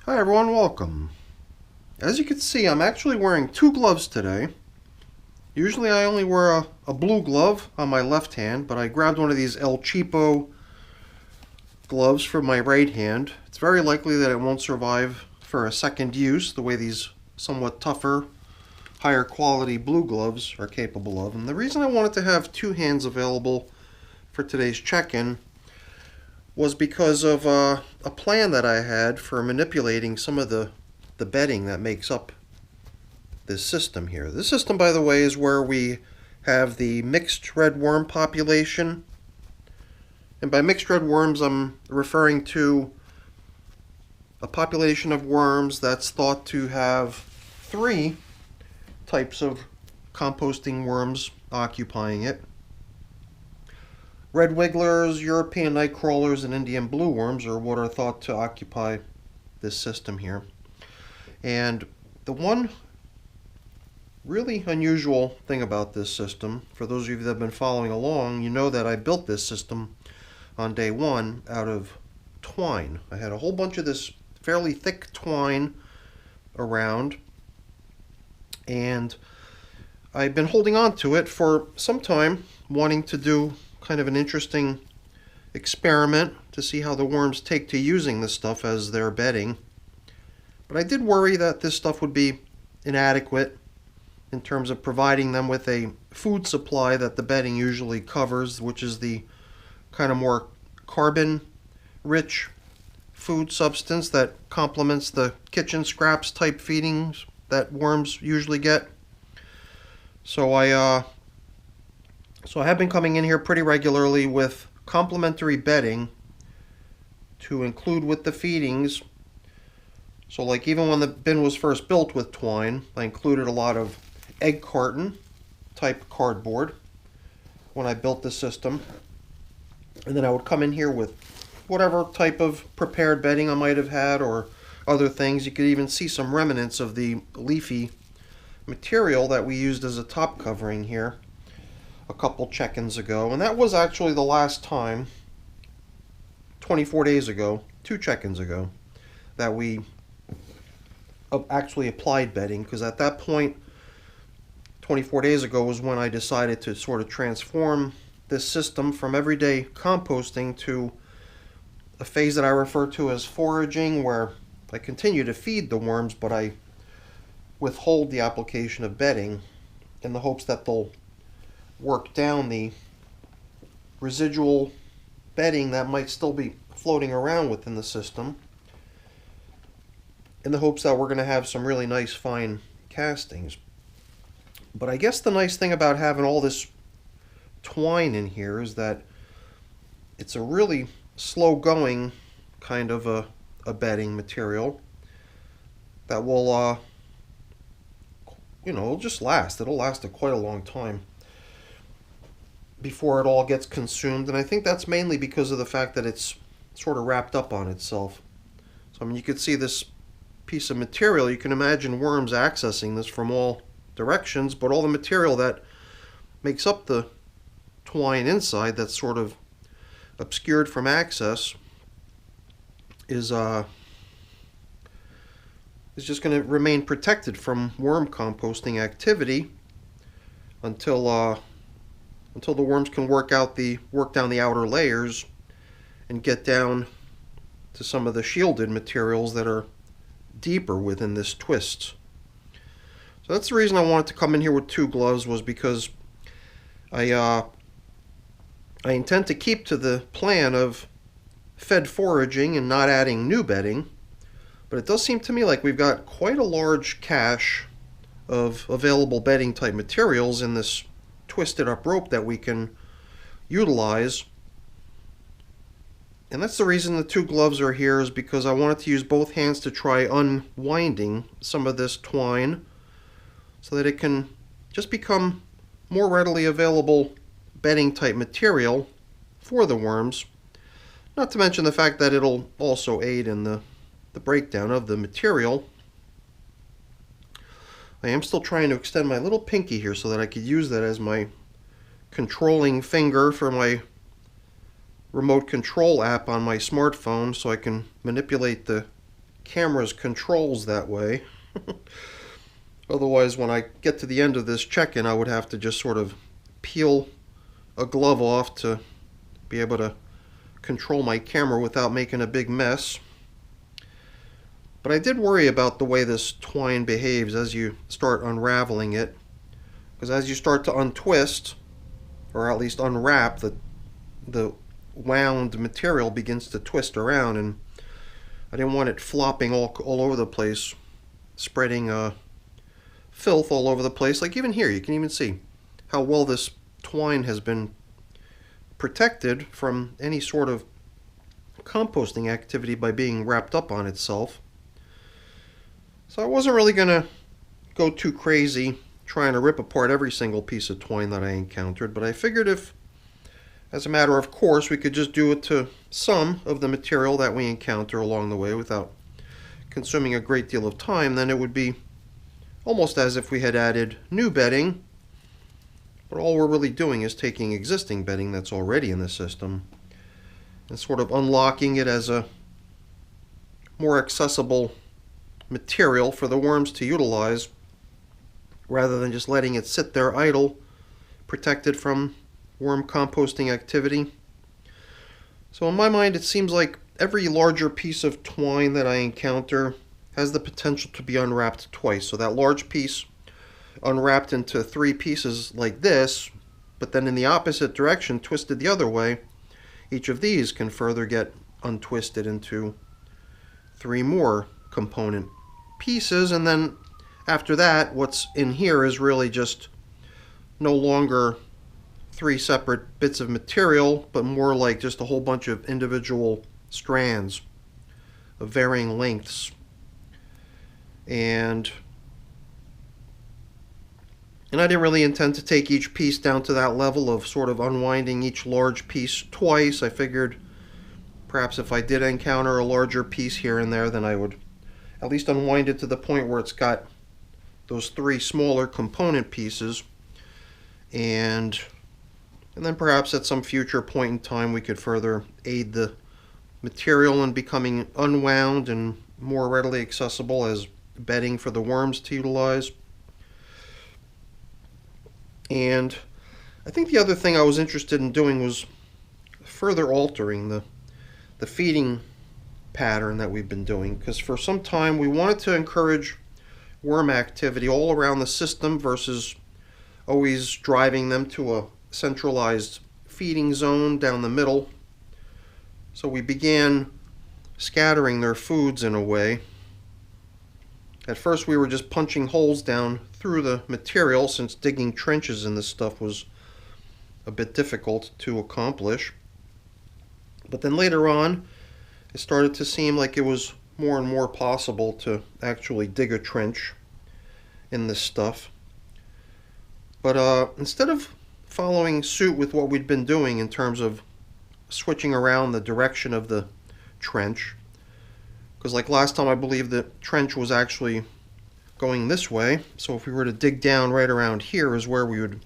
Hi everyone, welcome. As you can see, I'm actually wearing two gloves today. Usually I only wear a blue glove on my left hand, but I grabbed one of these El Cheapo gloves for my right hand. It's very likely that it won't survive for a second use, the way these somewhat tougher, higher quality blue gloves are capable of. And the reason I wanted to have two hands available for today's check-in was because of a plan that I had for manipulating some of the bedding that makes up this system here. This system, by the way, is where we have the mixed red worm population. And by mixed red worms, I'm referring to a population of worms that's thought to have three types of composting worms occupying it. Red wigglers, European night crawlers, and Indian blue worms are what are thought to occupy this system here. And the one really unusual thing about this system, for those of you that have been following along, you know that I built this system on day one out of twine. I had a whole bunch of this fairly thick twine around, and I've been holding on to it for some time, wanting to do kind of an interesting experiment to see how the worms take to using this stuff as their bedding. But I did worry that this stuff would be inadequate in terms of providing them with a food supply that the bedding usually covers, which is the kind of more carbon-rich food substance that complements the kitchen scraps type feedings that worms usually get. So I have been coming in here pretty regularly with complementary bedding to include with the feedings. So like even when the bin was first built with twine, I included a lot of egg carton type cardboard when I built the system. And then I would come in here with whatever type of prepared bedding I might have had or other things. You could even see some remnants of the leafy material that we used as a top covering here a couple check-ins ago. And that was actually the last time, 24 days ago, 2 check-ins ago, that we actually applied bedding, because at that point 24 days ago was when I decided to sort of transform this system from everyday composting to a phase that I refer to as foraging, where I continue to feed the worms but I withhold the application of bedding in the hopes that they'll work down the residual bedding that might still be floating around within the system, in the hopes that we're going to have some really nice fine castings. But I guess the nice thing about having all this twine in here is that it's a really slow going kind of a bedding material that will it'll just last. It'll last quite a long time before it all gets consumed, and I think that's mainly because of the fact that it's sort of wrapped up on itself. So I mean, you could see this piece of material, you can imagine worms accessing this from all directions, but all the material that makes up the twine inside that's sort of obscured from access is just going to remain protected from worm composting activity until the worms can work down the outer layers and get down to some of the shielded materials that are deeper within this twist. So that's the reason I wanted to come in here with 2 gloves, was because I intend to keep to the plan of fed foraging and not adding new bedding, but it does seem to me like we've got quite a large cache of available bedding type materials in this twisted up rope that we can utilize. And that's the reason the 2 gloves are here, is because I wanted to use both hands to try unwinding some of this twine so that it can just become more readily available bedding type material for the worms. Not to mention the fact that it'll also aid in the breakdown of the material. I am still trying to extend my little pinky here so that I could use that as my controlling finger for my remote control app on my smartphone, so I can manipulate the camera's controls that way. Otherwise, when I get to the end of this check-in, I would have to just sort of peel a glove off to be able to control my camera without making a big mess. But I did worry about the way this twine behaves as you start unraveling it, because as you start to untwist, or at least unwrap, the wound material begins to twist around, and I didn't want it flopping all over the place, spreading filth all over the place. Like even here, you can even see how well this twine has been protected from any sort of composting activity by being wrapped up on itself. So I wasn't really going to go too crazy trying to rip apart every single piece of twine that I encountered, but I figured if, as a matter of course, we could just do it to some of the material that we encounter along the way without consuming a great deal of time, then it would be almost as if we had added new bedding, but all we're really doing is taking existing bedding that's already in the system and sort of unlocking it as a more accessible material for the worms to utilize, rather than just letting it sit there idle, protected from worm composting activity. So in my mind, it seems like every larger piece of twine that I encounter has the potential to be unwrapped twice. So that large piece unwrapped into 3 pieces like this, but then in the opposite direction, twisted the other way, each of these can further get untwisted into 3 more component pieces, and then after that, what's in here is really just no longer 3 separate bits of material, but more like just a whole bunch of individual strands of varying lengths. And I didn't really intend to take each piece down to that level of sort of unwinding each large piece twice. I figured perhaps if I did encounter a larger piece here and there, then I would at least unwind it to the point where it's got those 3 smaller component pieces, and then perhaps at some future point in time we could further aid the material in becoming unwound and more readily accessible as bedding for the worms to utilize. And I think the other thing I was interested in doing was further altering the feeding pattern that we've been doing, because for some time we wanted to encourage worm activity all around the system versus always driving them to a centralized feeding zone down the middle. So we began scattering their foods in a way. At first we were just punching holes down through the material, since digging trenches in this stuff was a bit difficult to accomplish. But then later on, it started to seem like it was more and more possible to actually dig a trench in this stuff. But instead of following suit with what we'd been doing in terms of switching around the direction of the trench, because like last time I believe the trench was actually going this way, so if we were to dig down right around here is where we would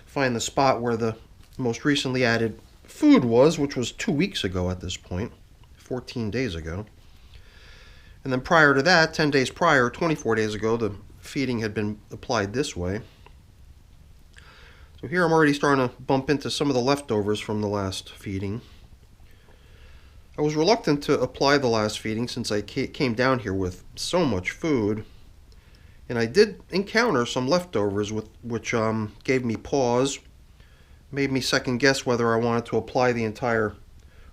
find the spot where the most recently added food was, which was 2 weeks ago at this point, 14 days ago. And then prior to that, 10 days prior, 24 days ago, the feeding had been applied this way. So here I'm already starting to bump into some of the leftovers from the last feeding. I was reluctant to apply the last feeding since I came down here with so much food, and I did encounter some leftovers which gave me pause, made me second guess whether I wanted to apply the entire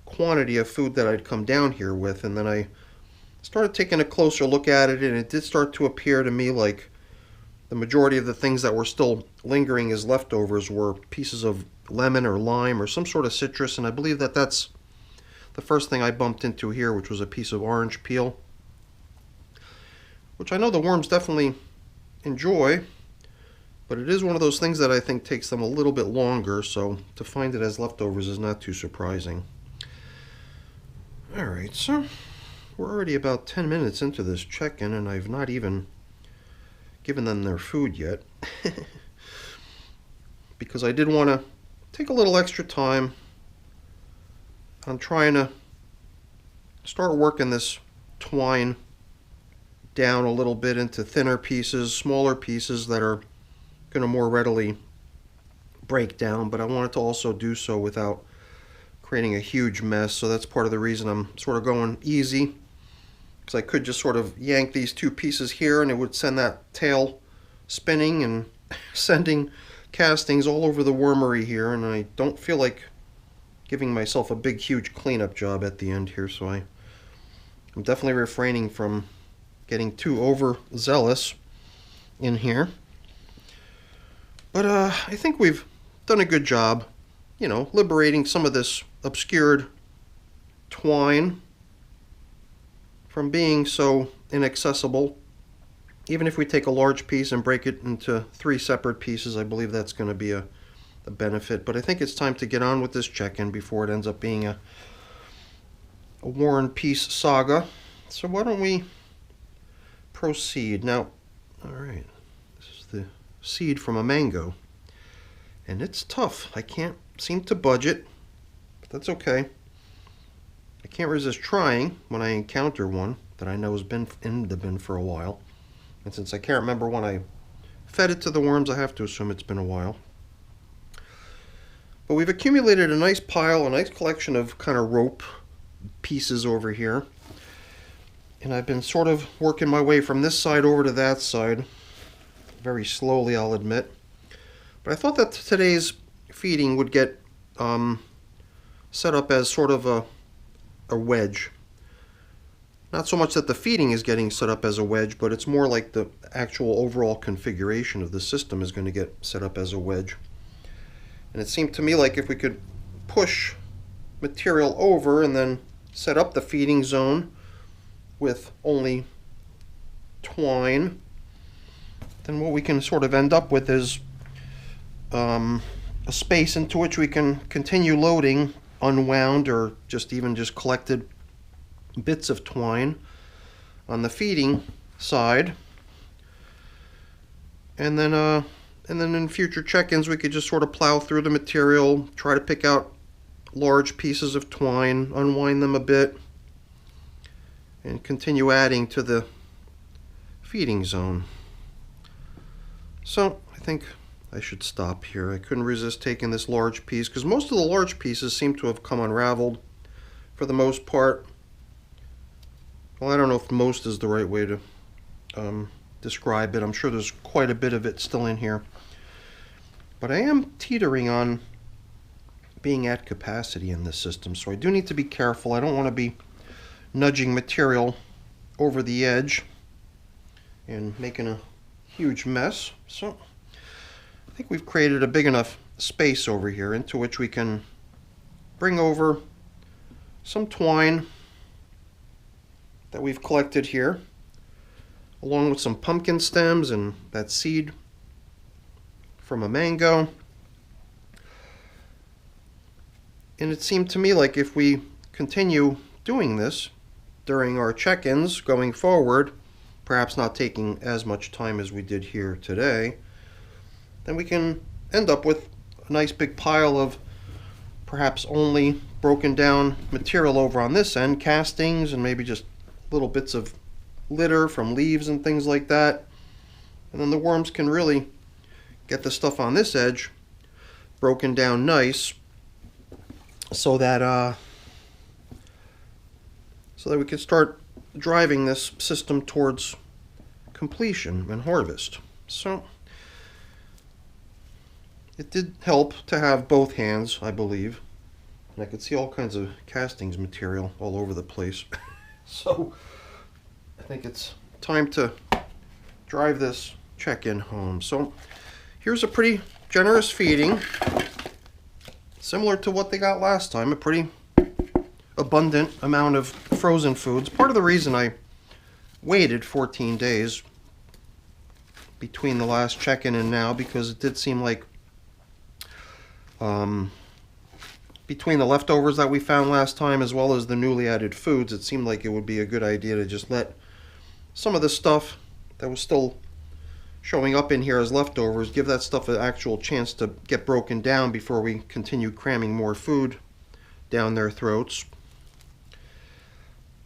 quantity of food that I'd come down here with. And then I started taking a closer look at it, and it did start to appear to me like the majority of the things that were still lingering as leftovers were pieces of lemon or lime or some sort of citrus, and I believe that that's the first thing I bumped into here, which was a piece of orange peel, which I know the worms definitely enjoy, but it is one of those things that I think takes them a little bit longer, so to find it as leftovers is not too surprising. Alright, so we're already about 10 minutes into this check-in, and I've not even given them their food yet. Because I did want to take a little extra time on trying to start working this twine down a little bit into thinner pieces, smaller pieces that are going to more readily break down, but I wanted to also do so without creating a huge mess. So that's part of the reason I'm sort of going easy, because I could just sort of yank these two pieces here and it would send that tail spinning and sending castings all over the wormery here, and I don't feel like giving myself a big huge cleanup job at the end here, so I'm definitely refraining from getting too overzealous in here. But I think we've done a good job, you know, liberating some of this obscured twine from being so inaccessible. Even if we take a large piece and break it into 3 separate pieces, I believe that's going to be a benefit. But I think it's time to get on with this check-in before it ends up being a War and Peace saga. So why don't we proceed? Now, all right, this is the seed from a mango. And it's tough. I can't seem to budge it, but that's okay. I can't resist trying when I encounter one that I know has been in the bin for a while. And since I can't remember when I fed it to the worms, I have to assume it's been a while. But we've accumulated a nice pile, a nice collection of kind of rope pieces over here. And I've been sort of working my way from this side over to that side. Very slowly, I'll admit. But I thought that today's feeding would get set up as sort of a wedge. Not so much that the feeding is getting set up as a wedge, but it's more like the actual overall configuration of the system is going to get set up as a wedge. And it seemed to me like if we could push material over and then set up the feeding zone with only twine, then what we can sort of end up with is a space into which we can continue loading unwound or just collected bits of twine on the feeding side, and then in future check-ins we could just sort of plow through the material, try to pick out large pieces of twine, unwind them a bit, and continue adding to the feeding zone. So I think I should stop here. I couldn't resist taking this large piece because most of the large pieces seem to have come unraveled for the most part. Well, I don't know if most is the right way to describe it. I'm sure there's quite a bit of it still in here. But I am teetering on being at capacity in this system, so I do need to be careful. I don't want to be nudging material over the edge and making a huge mess. So I think we've created a big enough space over here into which we can bring over some twine that we've collected here, along with some pumpkin stems and that seed from a mango. And it seemed to me like if we continue doing this during our check-ins going forward, perhaps not taking as much time as we did here today, then we can end up with a nice big pile of perhaps only broken down material over on this end, castings and maybe just little bits of litter from leaves and things like that. And then the worms can really get the stuff on this edge broken down nice so that we can start driving this system towards completion and harvest. So it did help to have both hands, I believe. And I could see all kinds of castings material all over the place. So I think it's time to drive this check-in home. So here's a pretty generous feeding, similar to what they got last time, a pretty abundant amount of frozen foods. Part of the reason I waited 14 days between the last check-in and now, because it did seem like between the leftovers that we found last time as well as the newly added foods, it seemed like it would be a good idea to just let some of the stuff that was still showing up in here as leftovers, give that stuff an actual chance to get broken down before we continue cramming more food down their throats.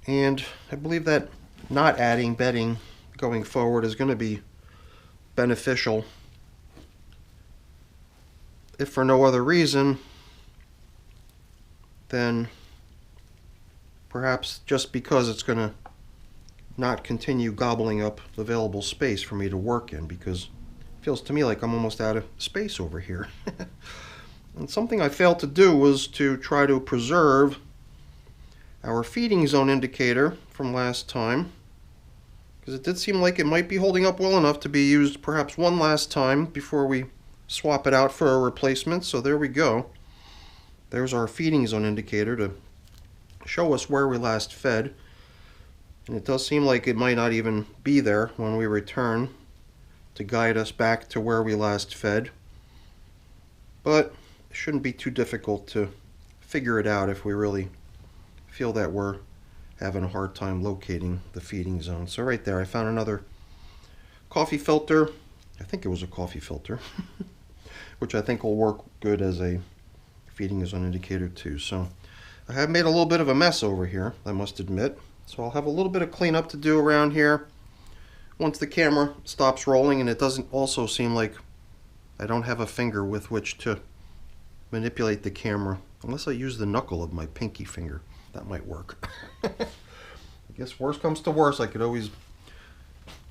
And I believe that not adding bedding going forward is going to be beneficial, if for no other reason than perhaps just because it's going to not continue gobbling up available space for me to work in, because it feels to me like I'm almost out of space over here. And something I failed to do was to try to preserve our feeding zone indicator from last time, because it did seem like it might be holding up well enough to be used perhaps one last time before we swap it out for a replacement. So there we go. There's our feeding zone indicator to show us where we last fed. And it does seem like it might not even be there when we return to guide us back to where we last fed. But it shouldn't be too difficult to figure it out if we really feel that we're having a hard time locating the feeding zone. So right there, I found another coffee filter. I think it was a coffee filter, which I think will work good as a feeding zone indicator too. So I have made a little bit of a mess over here, I must admit. So I'll have a little bit of cleanup to do around here once the camera stops rolling, and it doesn't also seem like I don't have a finger with which to manipulate the camera, unless I use the knuckle of my pinky finger. That might work. I guess worst comes to worst, I could always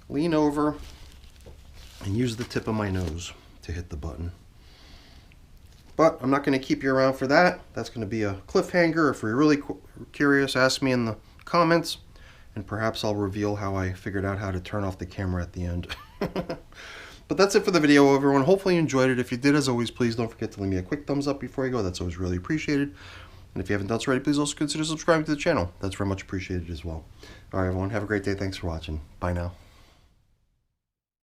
lean over and use the tip of my nose to hit the button. But I'm not going to keep you around for that. That's going to be a cliffhanger. If you're really curious, ask me in the comments, and perhaps I'll reveal how I figured out how to turn off the camera at the end. But that's it for the video, everyone. Hopefully you enjoyed it. If you did, as always, please don't forget to leave me a quick thumbs up before you go. That's always really appreciated. And if you haven't done so already, please also consider subscribing to the channel. That's very much appreciated as well. All right, everyone. Have a great day. Thanks for watching. Bye now.